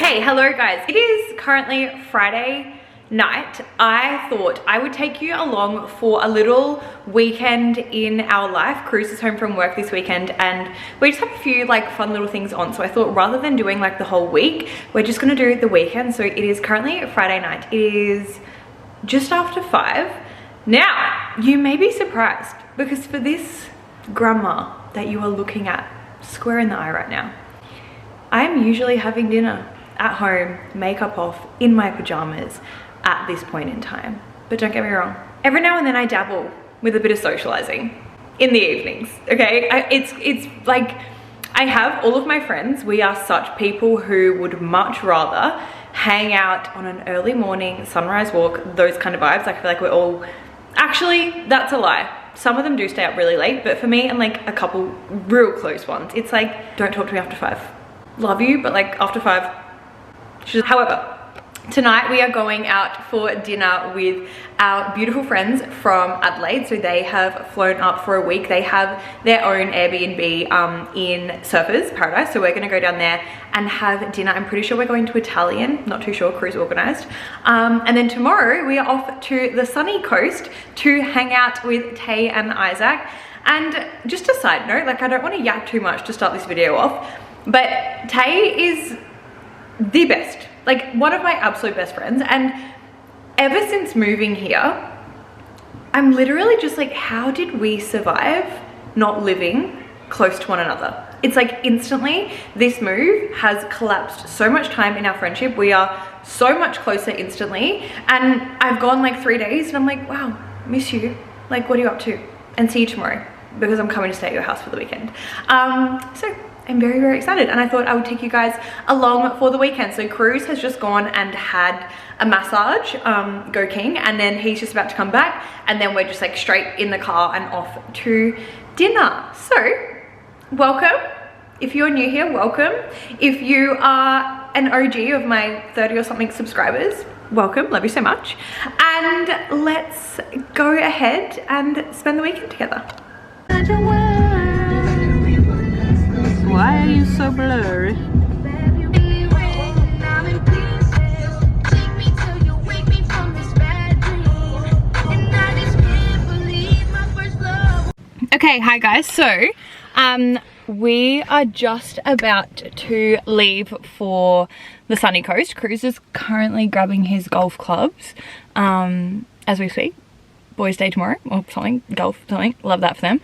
Okay, hello guys. It is currently Friday night. I thought I would take you along for a little weekend in our life. Cruz is home from work this weekend and we just have a few like fun little things on. So I thought rather than doing like the whole week, we're just gonna do the weekend. So it is currently Friday night. It is just after 5. Now, you may be surprised because for this grandma that you are looking at square in the eye right now, I'm usually having dinner at home, makeup off, in my pajamas at this point in time. But don't get me wrong, every now and then I dabble with a bit of socializing in the evenings, okay? It's like, I have all of my friends, we are such people who would much rather hang out on an early morning sunrise walk, those kind of vibes. I feel like we're all, actually, that's a lie. Some of them do stay up really late, but for me and like a couple real close ones, it's like, don't talk to me after 5. Love you, but like after 5. However, tonight we are going out for dinner with our beautiful friends from Adelaide. So they have flown up for a week. They have their own Airbnb in Surfers Paradise. So we're gonna go down there and have dinner. I'm pretty sure we're going to Italian, not too sure, Cruz organised. And then tomorrow we are off to the sunny coast to hang out with Tay and Isaac. And just a side note, like I don't want to yak too much to start this video off, but Tay is the best, like one of my absolute best friends, and ever since moving here I'm literally just like, how did we survive not living close to one another? It's like instantly this move has collapsed so much time in our friendship. We are so much closer instantly, and I've gone like 3 days and I'm like, wow, miss you, like what are you up to? And see you tomorrow because I'm coming to stay at your house for the weekend. So I'm very, very excited, and I thought I would take you guys along for the weekend. So Cruz has just gone and had a massage, Go King, and then he's just about to come back, and then we're just like straight in the car and off to dinner. So welcome. If you're new here, welcome. If you are an OG of my 30 or something subscribers, welcome, love you so much. And let's go ahead and spend the weekend together. Why are you so blurry? Okay, hi guys. So, we are just about to leave for the sunny coast. Cruz is currently grabbing his golf clubs as we speak. Boys' day tomorrow or something, golf, something. Love that for them.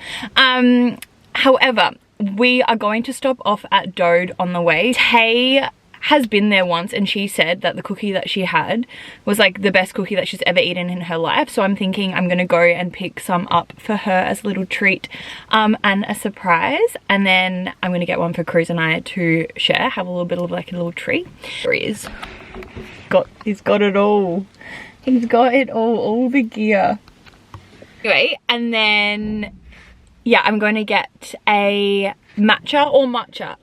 However, we are going to stop off at Dode on the way. Tay has been there once and she said that the cookie that she had was like the best cookie that she's ever eaten in her life. So I'm thinking I'm gonna go and pick some up for her as a little treat and a surprise. And then I'm gonna get one for Cruz and I to share, have a little bit of like a little treat. There he is. He's got it all. He's got it all the gear. Anyway, and then yeah, I'm going to get a matcha or matcha.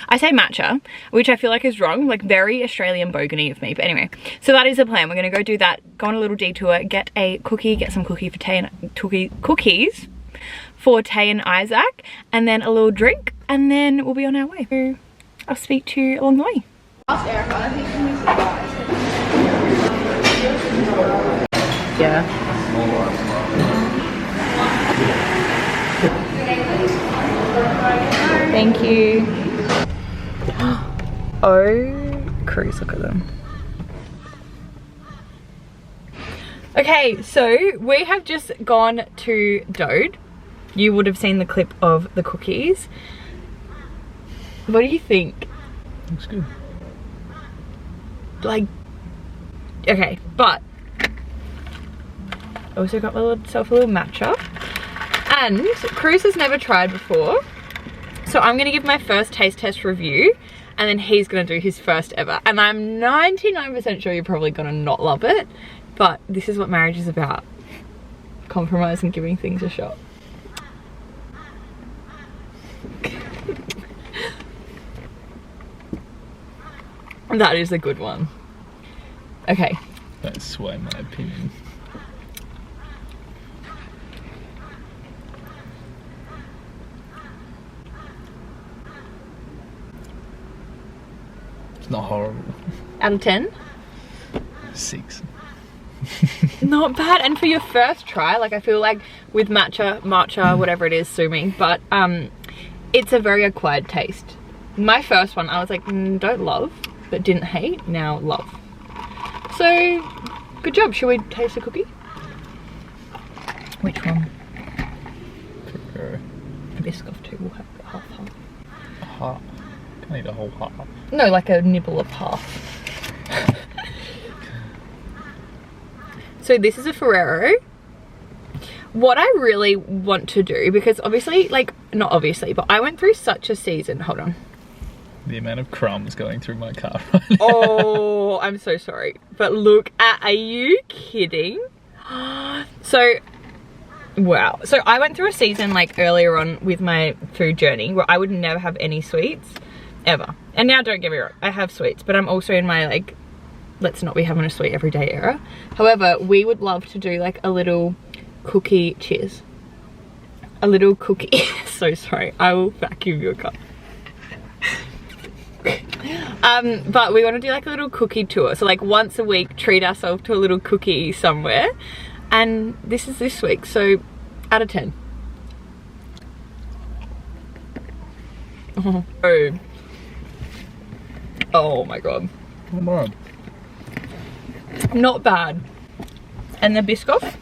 I say matcha, which I feel like is wrong, like very Australian bogany of me. But anyway, so that is the plan. We're going to go do that, go on a little detour, get a cookie, get some cookie for Tay and cookies for Tay and Isaac, and then a little drink, and then we'll be on our way. So I'll speak to you along the way. Yeah. Thank you. Oh, Cruz, look at them. Okay, so we have just gone to Dode. You would have seen the clip of the cookies. What do you think? Looks good. Like, okay, but I also got myself a little matcha. And Cruz has never tried before. So I'm gonna give my first taste test review and then he's gonna do his first ever. And I'm 99% sure you're probably gonna not love it, but this is what marriage is about. Compromise and giving things a shot. That is a good one. Okay. That's sway my opinion. It's not horrible. Out of 10? 6. Not bad. And for your first try, like I feel like with matcha, whatever it is, sue me, but it's a very acquired taste. My first one, I was like, don't love, but didn't hate, now love. So, good job. Should we taste the cookie? Which one? A Biscoff too, we'll have half. A half? Can't eat a whole half. No, like a nibble of half. So this is a Ferrero. What I really want to do, because obviously, like, not obviously, but I went through such a season. Hold on. The amount of crumbs going through my car right now. Oh, I'm so sorry. But look at, are you kidding? So, wow. So I went through a season like earlier on with my food journey where I would never have any sweets, ever. And now, don't get me wrong, I have sweets, but I'm also in my like, let's not be having a sweet every day era. However, we would love to do like a little cookie, cheers. A little cookie, so sorry, I will vacuum your cup. But we want to do like a little cookie tour. So like once a week, treat ourselves to a little cookie somewhere. And this is this week, so out of 10. Oh my god. Come on. Not bad. And the Biscoff?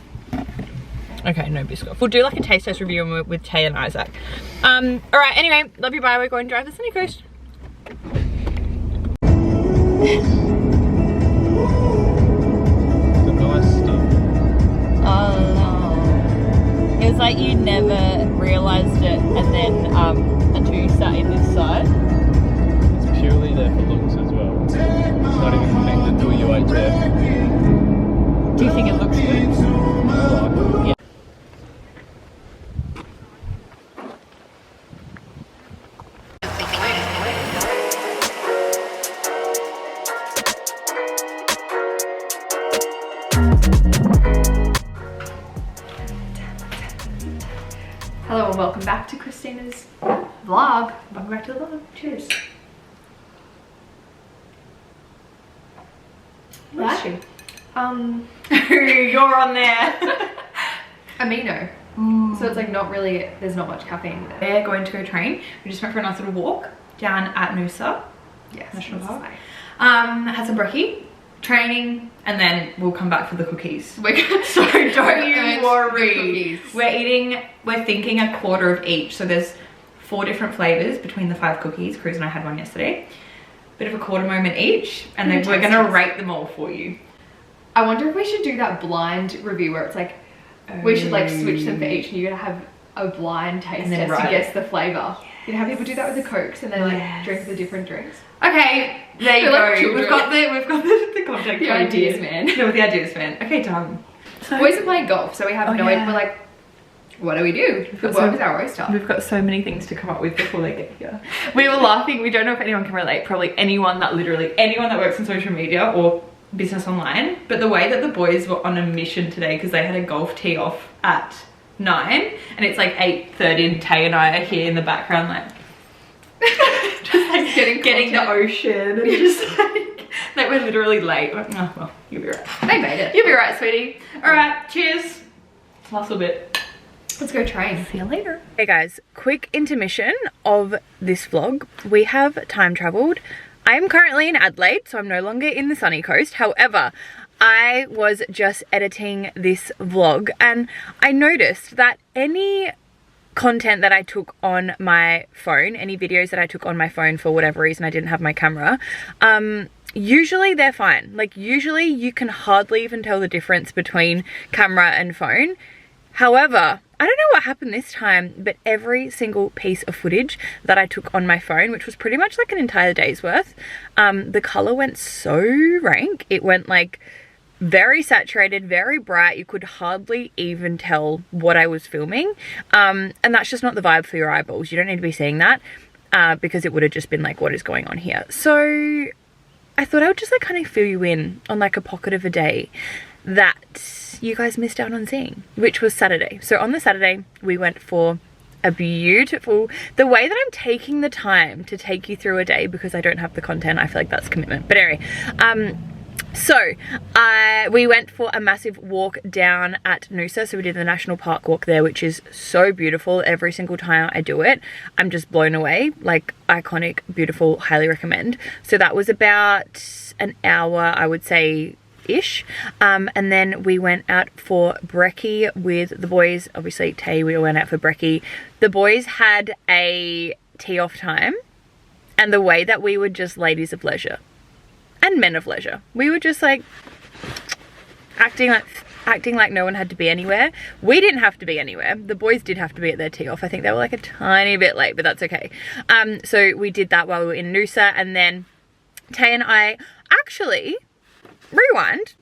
Okay, no Biscoff. We'll do like a taste test review with Tay and Isaac. Alright, anyway, love you, bye. We're going to drive the Sunny Coast. The nice stuff. Oh no. It was like you never realised it and then until you sat in this side. It's purely there for looks as well. It's not even connected to a UHF. Do you think it looks good? Yeah. Hello and welcome back to Christina's vlog. Welcome back to the vlog. Cheers. Where's she? You're on there. Amino. So it's like not really, there's not much caffeine there. We're going to go train. We just went for a nice little walk down at Noosa Yes. National this Park. is nice. Had some brekkie, training, and then we'll come back for the cookies. We're gonna, So don't you earned worry. the cookies. We're thinking a quarter of each. So there's 4 different flavors between the 5 cookies. Cruz and I had one yesterday. Bit of a quarter moment each, and then we're gonna rate them all for you. I wonder if we should do that blind review where it's like, we should like switch them for each and you're gonna have a blind taste And then test to write guess the flavour. You know how people do that with the Cokes and they like drink the different drinks? Okay, there you They're like go. children. We've got the contact. The code ideas here. man. No, the ideas man. Okay, done. So, Boys are playing golf, so we have no idea. yeah. We're like, what do we do? got What some- was our roast up? We've got so many things to come up with before they get here. We were laughing. We don't know if anyone can relate. Probably anyone that works in social media or business online. But the way that the boys were on a mission today because they had a golf tee off at 9 and it's like 8:30 and Tay and I are here in the background like just like getting the ocean and just like we're literally late. But, oh, well, you'll be right. They made it. You'll be right, sweetie. All right, cheers. Last little bit. Let's go train. See you later. Hey guys, quick intermission of this vlog. We have time traveled. I am currently in Adelaide, so I'm no longer in the sunny coast. However, I was just editing this vlog and I noticed that any content that I took on my phone, any videos that I took on my phone for whatever reason I didn't have my camera, usually they're fine. Like usually you can hardly even tell the difference between camera and phone. However, I don't know what happened this time, but every single piece of footage that I took on my phone, which was pretty much like an entire day's worth, the color went so rank. It went like very saturated, very bright. You could hardly even tell what I was filming. And that's just not the vibe for your eyeballs. You don't need to be seeing that because it would have just been like, what is going on here? So I thought I would just like kind of fill you in on like a pocket of a day that you guys missed out on seeing, which was Saturday. So on the Saturday, we went for a beautiful, the way that I'm taking the time to take you through a day because I don't have the content, I feel like that's commitment. But anyway, so we went for a massive walk down at Noosa. So we did the national park walk there, which is so beautiful. Every single time I do it, I'm just blown away. Like, iconic, beautiful, highly recommend. So that was about an hour, I would say, ish. And then we went out for brekkie with the boys. Obviously Tay, we all went out for brekkie. The boys had a tee off time, and the way that we were just ladies of leisure and men of leisure, we were just like acting like no one had to be anywhere. We didn't have to be anywhere. The boys did have to be at their tee off. I think they were like a tiny bit late, but that's okay. So we did that while we were in Noosa, and then Tay and I actually, rewind,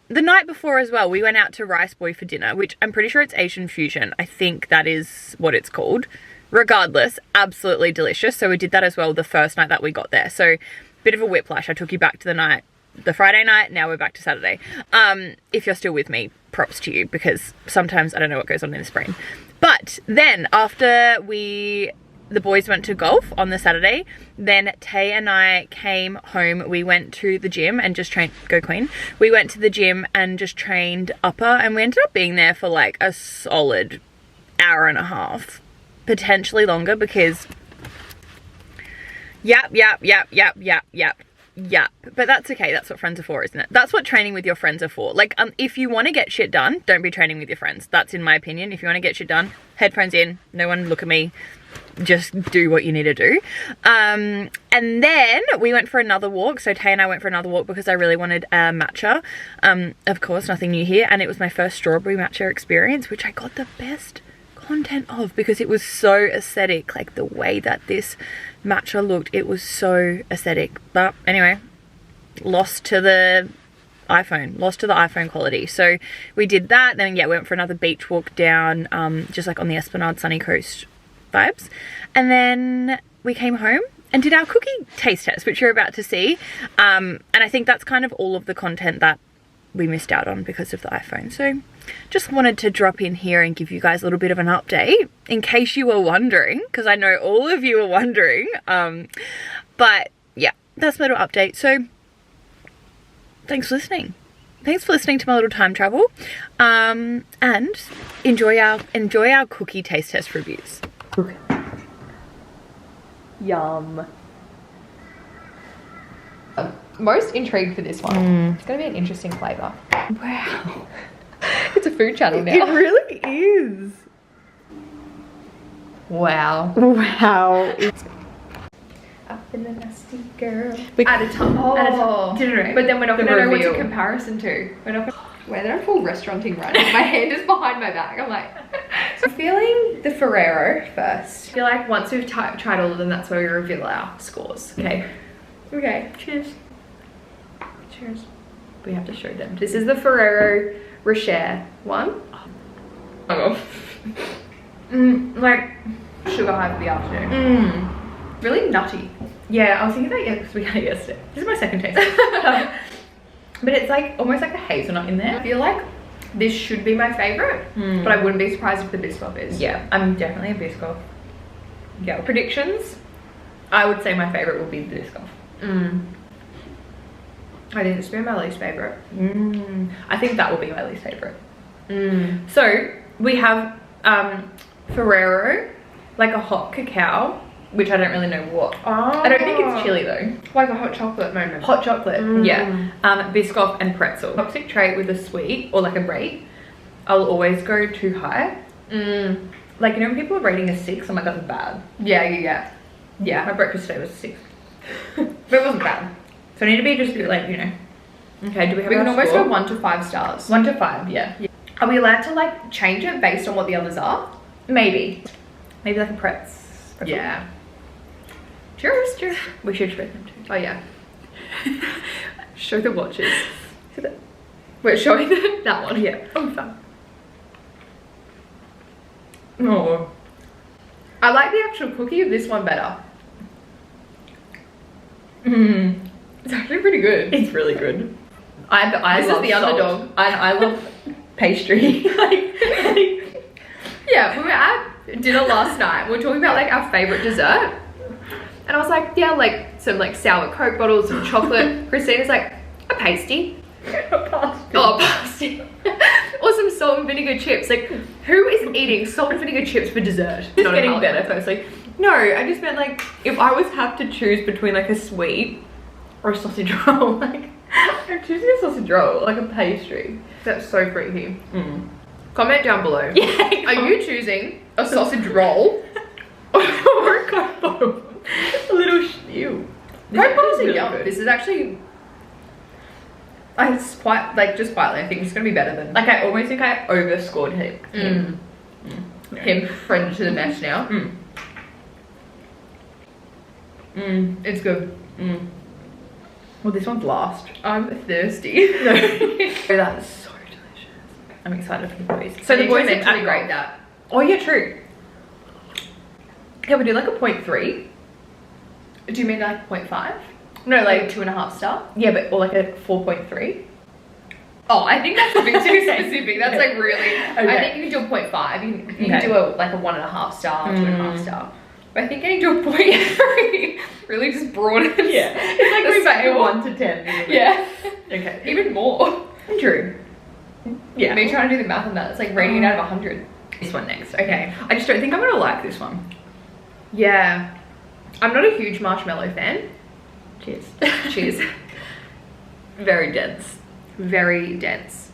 the night before as well, we went out to Rice Boy for dinner, which I'm pretty sure it's Asian fusion. I think that is what it's called. Regardless, absolutely delicious. So we did that as well the first night that we got there. So bit of a whiplash. I took you back to the Friday night. Now we're back to Saturday. If you're still with me, props to you, because sometimes I don't know what goes on in this brain. But then after the boys went to golf on the Saturday, then Tay and I came home. We went to the gym and just trained, go Queen. We went to the gym and just trained upper, and we ended up being there for like a solid hour and a half, potentially longer, because yap. But that's okay. That's what friends are for, isn't it? That's what training with your friends are for. Like, if you want to get shit done, don't be training with your friends. That's in my opinion. If you want to get shit done, headphones in, no one look at me, just do what you need to do. And then we went for another walk. So Tay and I went for another walk because I really wanted a matcha. Of course, nothing new here. And it was my first strawberry matcha experience, which I got the best content of because it was so aesthetic. Like, the way that this matcha looked, it was so aesthetic. But anyway, lost to the iPhone quality. So we did that. Then yeah, we went for another beach walk down, just like on the Esplanade Sunny Coast vibes. And then we came home and did our cookie taste test, which you're about to see. And I think that's kind of all of the content that we missed out on because of the iPhone. So just wanted to drop in here and give you guys a little bit of an update in case you were wondering, because I know all of you were wondering. But yeah, that's my little update. So thanks for listening. Thanks for listening to my little time travel. And enjoy our cookie taste test reviews. Yum. Most intrigued for this one. It's gonna be an interesting flavour. Wow. It's a food channel now. It really is. Wow. Wow. Up in the nasty girl. At a time. But then we're not The gonna know what reveal. to comparison to. We're not gonna. Wait, they're full restauranting right now. My hand is behind my back. I'm like. I'm feeling the Ferrero first. I feel like once we've tried all of them, that's where we reveal our scores. Okay. Okay. Cheers. Cheers. We have to show them. This is the Ferrero Rocher one. Oh. Like sugar high for the afternoon. Really nutty. Yeah, I was thinking that because we had it yesterday. This is my second taste. But it's like almost like a hazelnut in I there. feel like this should be my favorite, but I wouldn't be surprised if the Biscoff is. Yeah, I'm definitely a Biscoff. Yeah, predictions? I would say my favorite will be the Biscoff. I think this would be my least favorite. I think that will be my least favorite. So we have Ferrero, like a hot cacao, which I don't really know what. I don't think it's chili though. Like a hot chocolate moment. Hot chocolate, yeah. Biscoff and pretzel. Toxic trait with a sweet or like a rate, I'll always go too high. Like, you know when people are rating a 6, I'm like, that's bad. Yeah. My breakfast today was a 6. But it wasn't bad. So I need to be just like, you know. Okay, do we have We can our almost score? go 1 to 5 stars. 1 to 5, yeah. Are we allowed to like change it based on what the others are? Maybe like a pretzel. Yeah. Cheers. We should show them too. Oh yeah. Show the watches. We're showing that one. Yeah. Oh, fun. Oh. I like the actual cookie of this one better. It's actually pretty good. It's really good. I This is love the salt. underdog. I love pastry. like Yeah, we were at dinner last night. We were talking about like our favorite dessert. And I was like, yeah, like some like sour Coke bottles, some chocolate. Christina's like, a pasty. Oh, pasty. Or some salt and vinegar chips. Like, who is eating salt and vinegar chips for dessert? It's getting better firstly. No, I just meant like, if I was have to choose between like a sweet or a sausage roll, like, I'm choosing a sausage roll, like a pastry. That's so freaky. Comment down below. Yeah. Are you choosing a sausage roll or a Coke bottle? A little ew. Coke bottles are really yum. good. This is actually, it's quite, like, just quietly, I think it's gonna be better than Like, I almost think I overscored him. him friend to the mesh now. It's good. Well, this one's last. I'm thirsty. Oh, that's so delicious. I'm excited for the boys. So So the the boys meant are to rate that. Oh yeah, true. Yeah, we do like a 0.3. Do you mean like 0.5? No, Like like 2.5 star? yeah, but or like a 4.3. Oh, I think that's a bit too specific. That's like really. I Okay. think you can do a 0.5. You can Okay. do a like a 1.5 star, 2.5 star. But I think getting to a 0.3 really just broadens. Yeah, it's like the going back to scale. 1 to 10. Isn't it? Yeah. Okay. Even more. True. Yeah. Me trying to do the math on that. It's like rating it out of 100. This one next. Okay. I just don't think I'm gonna like this one. Yeah. I'm not a huge marshmallow fan. Cheers. Cheers. Very dense. Very dense.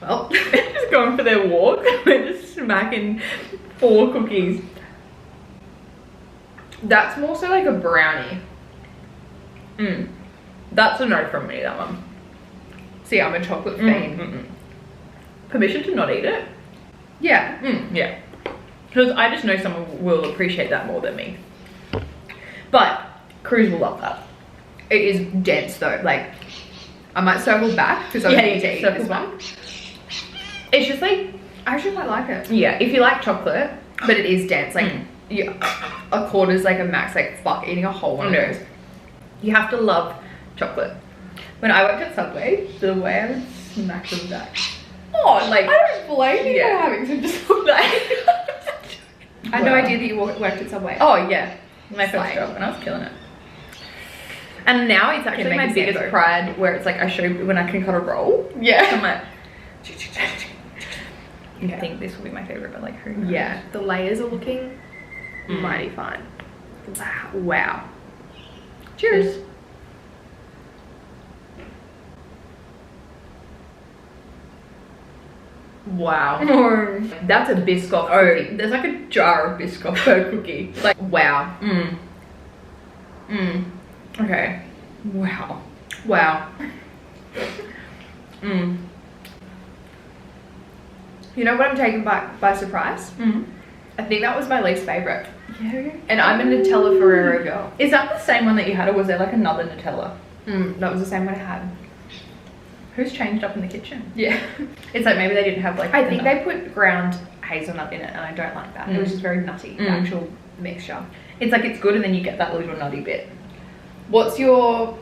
Well, Just going for their walk. We're just smacking 4 cookies. that's more so like a brownie. That's a no from me, that one. See, I'm a chocolate fiend. Permission to not eat it? Yeah. Yeah. Because I just know someone will appreciate that more than me. But Cruz will love that. It is dense though. Like, I might circle back because I need to eat circle this back. one. It's just like, I actually quite like it. Yeah, if you like chocolate. But it is dense. Like, yeah, a quarter's like a max. Like, fuck, eating a whole one of those. You have to love chocolate. When I worked at Subway, the way I would smack them back. Oh, like, I don't blame you Yeah. for having some just like. I had no Wow. idea that you worked at Subway. Oh yeah, my first Slay. job and I was killing it. And now it's actually make my a biggest sandwich. pride where it's like I show when I can cut a roll. Yeah. I'm like, I think this will be my favorite, but like who knows? Yeah, the layers are looking mighty fine. Wow. Cheers. Wow. That's a Biscoff Oh, cookie. there's like a jar of Biscoff per cookie. Like, wow. Okay. Wow. Wow. You know what I'm taken by surprise? I think that was my least favorite. Yeah. And I'm a Nutella Ferrero girl. Is that the same one that you had, or was there like another Nutella? That was the same one I had. Who's changed up in the kitchen? Yeah. It's like maybe they didn't have like. I think enough. they put ground hazelnut in it and I don't like that. It was just very nutty, the actual mixture. It's like it's good, and then you get that little nutty bit. What's your...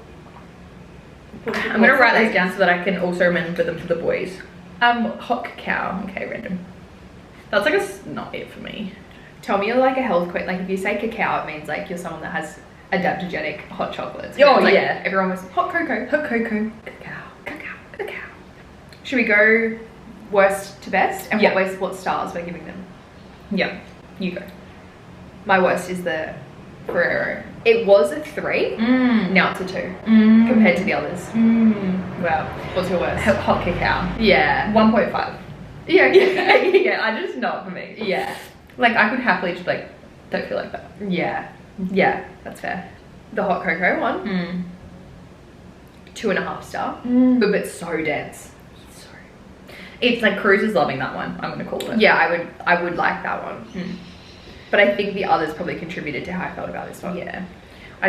I'm gonna write those down so that I can also remember them for the boys. Hot cacao. Okay, random. That's like not it for me. Tell me you're like a health queen. Like if you say cacao, it means like you're someone that has adaptogenic hot chocolates. Oh, It's like yeah. Everyone was hot cocoa. Hot cocoa. Cacao. Should we go worst to best? And Yeah. what stars we're giving them? Yeah, you go. My worst is the Ferrero. It was a 3. Now it's a 2 compared to the others. Wow. What's your worst? Hot cacao. Yeah. 1.5. Yeah. Okay. Yeah, I just not for me. Yeah. Like I could happily just like don't feel like that. Yeah. Yeah. That's fair. The hot cocoa one. 2.5 star. But it's so dense. It's like Cruz is loving that one. I'm gonna call it. Yeah, I would like that one. But I think the others probably contributed to how I felt about this one. Yeah.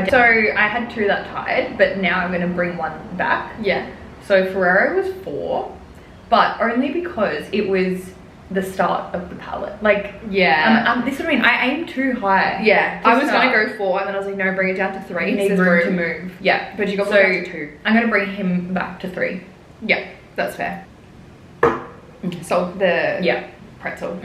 So I had 2 that tied, but now I'm gonna bring 1 back. Yeah. So Ferrero was 4, but only because it was the start of the palette. Like, Yeah. this is what I mean. I aim too high. Yeah. to I was start. gonna go 4 and then I was like, no, bring it down to 3. You need Says room to move. Yeah. But you got So so, down to 2. I'm gonna bring him back to 3. Yeah, that's fair. So the Yeah. Pretzel.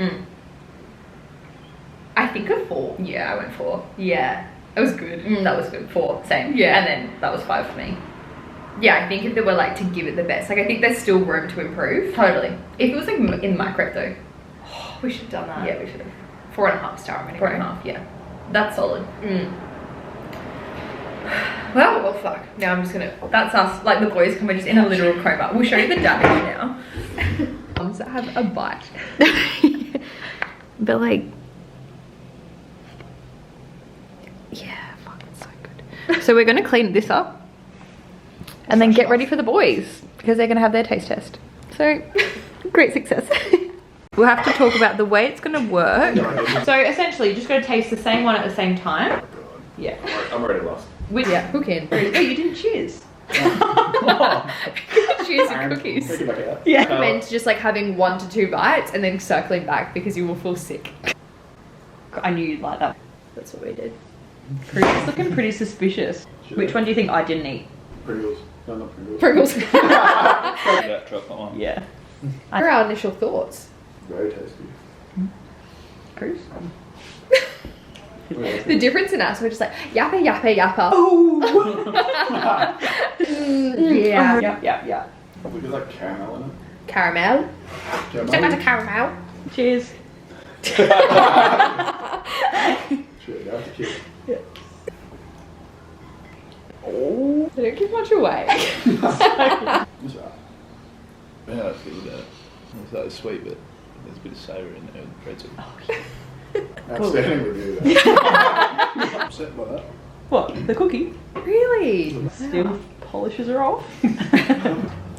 I think a 4. Yeah, I went 4. Yeah. It was good. That was good. 4. Same. Yeah. And then that was 5 for me. Yeah, I think if they were like to give it the best, like I think there's still room to improve. Totally. If it was like in micro though, We should have done that. yeah, we should have. 4.5 star. I'm gonna 4.5, yeah. That's solid. Well, fuck. Now I'm just gonna. That's us. Like the boys come, we're just in a literal coma. We'll show you the damage now. Mums that have a bite. But like, yeah, fuck, it's so good. So we're gonna clean this up and then get ready for the boys because they're gonna have their taste test. So, great success. We'll have to talk about the way it's gonna work. So essentially, you're just gonna taste the same one at the same time. Yeah. I'm already lost. With, Yeah, cook in. Oh, you didn't choose. Cheers and cookies. Take it back out. Yeah. I recommend just like having 1 to 2 bites and then circling back because you will feel sick. I knew you'd like that. That's what we did. It's looking pretty suspicious. Sure. Which one do you think I didn't eat? Pringles. No, not Pringles. Pringles. That chocolate one. Yeah. What are our initial thoughts? Very tasty. Cruise? The difference in us, we're just like yappa yappa yappa. Yeah. Yeah. Probably because like caramel in it. Caramel. Caramel. Check out the caramel. Cheers. Shit, you have to kiss. Oh, they don't give much away. It's alright. Yeah, that's good. It's like sweet, but there's a bit of savour in there with pretzel. Outstanding review there. I'm upset by that. What? The cookie? Really? Still polishes are off.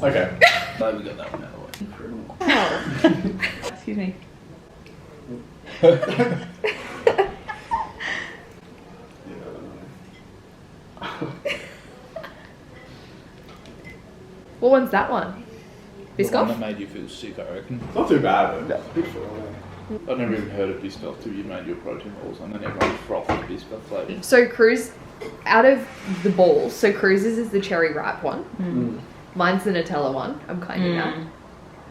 Okay. No, we got that one out of the way. Wow. Excuse me. What one's that one? The one Biscoff? that made you feel sick, I reckon. It's not too bad, but good for it. I've never even heard of Biscoff till you made your protein balls and then everyone frothed with Biscoff flavour. So Cruz, out of the balls, so Cruz's is the cherry ripe one. Mine's the Nutella one. I'm claiming that.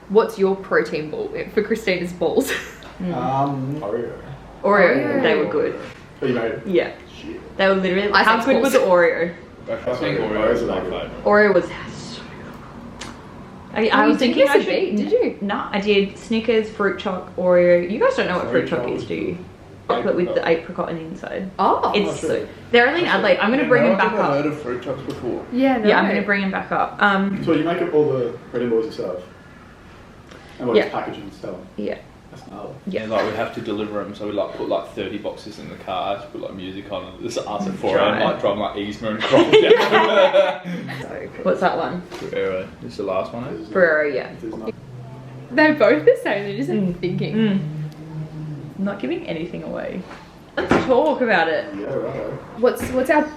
What's your protein ball for Christina's balls? Oreo. Oreo. They were good. Oh, you made it? Yeah. Shit. They were literally. I How think good was the Oreo? I think Oreos Oreos are are my good. favourite. Oreo was so good. I was thinking I should. Did you? No, I did Snickers, fruit choc, Oreo. You guys don't know what fruit choc is, do you? Chocolate with the apricot on the inside. Oh. It's sure. so. They're only in Adelaide. I'm gonna bring them back I've never up. heard of fruit chocs before. Yeah, no. Yeah, I'm gonna bring them back up. So you make up all the bread balls yourself? And what, Yeah. just package and sell them? Yeah. That's gnarly. Yeah, like we have to deliver them, so we like put like 30 boxes in the car, put like music on, and this us at 4 a.m. like driving like Eastman and Crom down. What's that one? Ferrero. This is the last one, eh? Ferrero, yeah. If there's not- They're both the same. They're just thinking. I'm not giving anything away. Let's talk about it. Yeah, right. What's our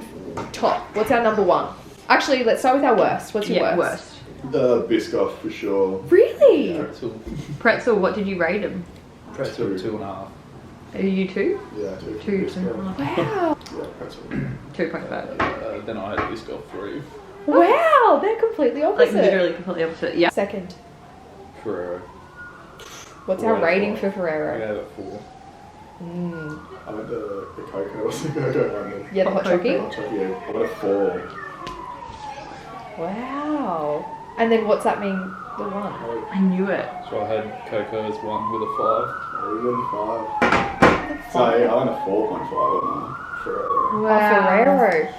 top? What's our number one? Actually, let's start with our worst. What's your Yeah, worst? The Biscoff for sure. Really? Pretzel. Pretzel, what did you rate them? Pretzel 2.5. Are you 2? Yeah, two. 2, Biscoff. Wow. Yeah, pretzel. 2.5. Then I had Biscoff 3. Wow, they're completely Like opposite. literally completely opposite. Yeah. Second. Ferrero. What's our Ferrero. rating for I Ferrero? gave it 4. I went the cocoa. What's the cocoa one? Yeah, the hot chocolate. Hot chocolate, yeah. I went a 4. Wow. And then what's that mean? The one. I knew it. So I had cocoa as 1 with a 5. I went 5. So I went a 4.5 on mine. Ferrero. Wow. Ferrero.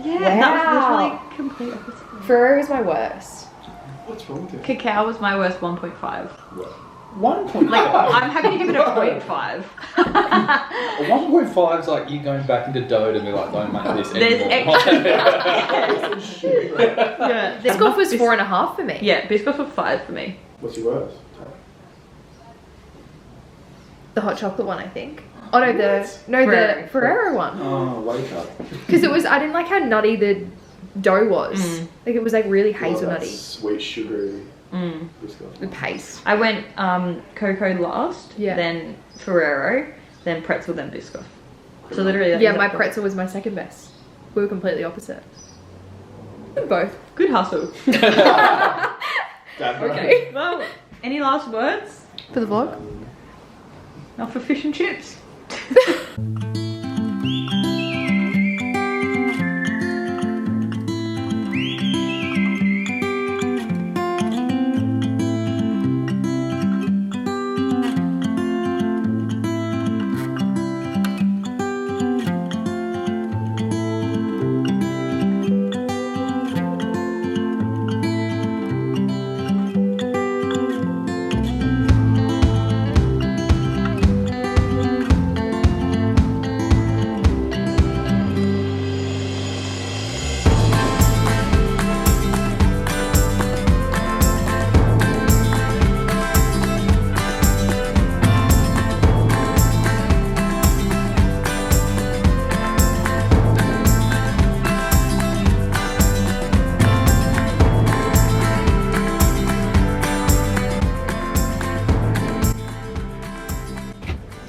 Yeah, Wow. that was literally complete opposite. Ferrero is my worst. What's wrong with it? Cacao was my worst 1.5. What? 1.5. Like, I'm happy to give it a 0.5. 1.5 is like you going back into Dode and they're like, don't make this There's anymore. Yeah. Biscoff was 4.5 for me. Yeah, Biscoff was 5 for me. What's your worst? The hot chocolate one, I think. Oh no, the Ferrero. Ferrero one. Oh, wake up. Because I didn't like how nutty the dough was. Like it was like really hazelnutty. Sweet, sugary Biscoff. The paste. I went cocoa last, Yeah. then Ferrero, then pretzel, then Biscoff. So literally, that Yeah, is my like pretzel was my second best. We were completely opposite. Both. good hustle. Dad, Okay. Well, any last words? For the vlog? Not for fish and chips.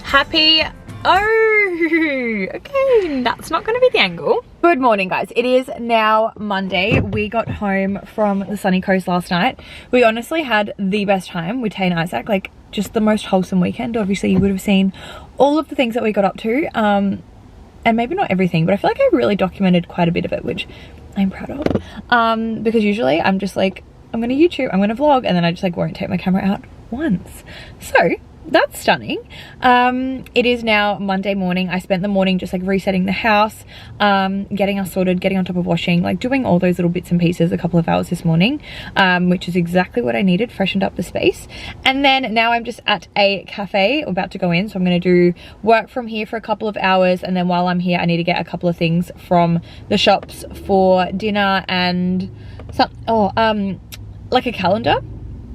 Happy, oh, okay, that's not gonna be the angle. Good morning, guys. It is now Monday. We got home from the sunny coast last night. We honestly had the best time with Tay and Isaac, like just the most wholesome weekend. Obviously you would have seen all of the things that we got up to, and maybe not everything, but I feel like I really documented quite a bit of it, which I'm proud of, because usually I'm just like, I'm gonna YouTube, I'm gonna vlog, and then I just like won't take my camera out once. So that's stunning. It is now Monday morning. I spent the morning just like resetting the house, getting us sorted, getting on top of washing, like doing all those little bits and pieces a couple of hours this morning, which is exactly what I needed, freshened up the space. And then now I'm just at a cafe, about to go in, so I'm going to do work from here for a couple of hours, and then while I'm here I need to get a couple of things from the shops for dinner and some, like a calendar,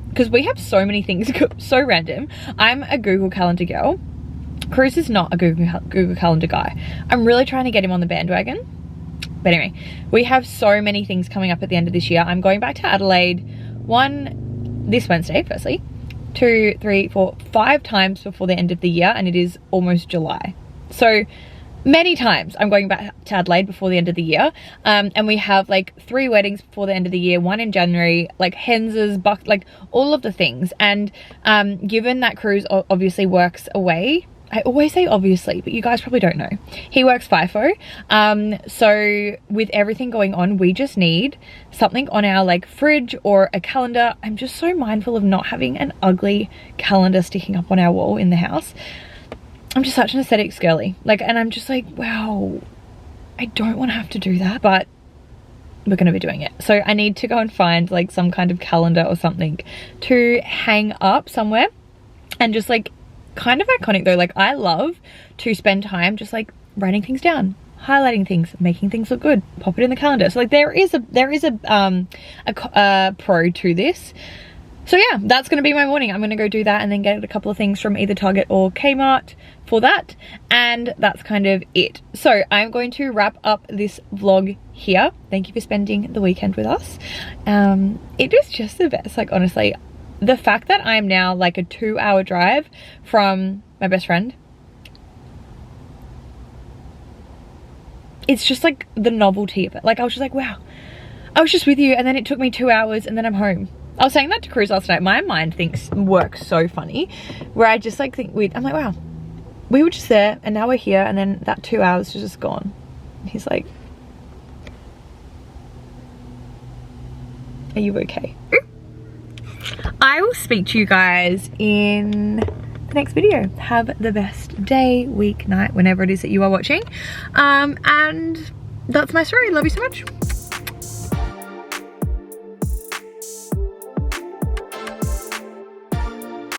because we have so many things, so random. I'm a Google Calendar girl. Cruz is not a Google Calendar guy. I'm really trying to get him on the bandwagon. But anyway, we have so many things coming up at the end of this year. I'm going back to Adelaide this Wednesday, firstly. 2, 3, 4, 5 times before the end of the year, and it is almost July. So many times I'm going back to Adelaide before the end of the year, and we have like 3 weddings before the end of the year, 1 in January, like henses, like all of the things. And given that Cruz obviously works away, I always say obviously, but you guys probably don't know, he works FIFO, so with everything going on, we just need something on our like fridge or a calendar. I'm just so mindful of not having an ugly calendar sticking up on our wall in the house. I'm just such an aesthetics girly, like, and I'm just like, wow, I don't want to have to do that, but we're going to be doing it. So I need to go and find like some kind of calendar or something to hang up somewhere, and just like kind of iconic though. Like I love to spend time just like writing things down, highlighting things, making things look good, pop it in the calendar. So like there is a pro to this. So yeah, that's going to be my morning. I'm going to go do that and then get a couple of things from either Target or Kmart for that. And that's kind of it. So I'm going to wrap up this vlog here. Thank you for spending the weekend with us. It was just the best. Like honestly, the fact that I'm now like a 2-hour drive from my best friend, it's just like the novelty of it. Like I was just like, wow, I was just with you, and then it took me 2 hours and then I'm home. I was saying that to Cruz last night. My mind works so funny, where I just like think I'm like, wow, we were just there and now we're here, and then that 2 hours is just gone. And he's like, are you okay? I will speak to you guys in the next video. Have the best day, week, night, whenever it is that you are watching. And that's my story. Love you so much.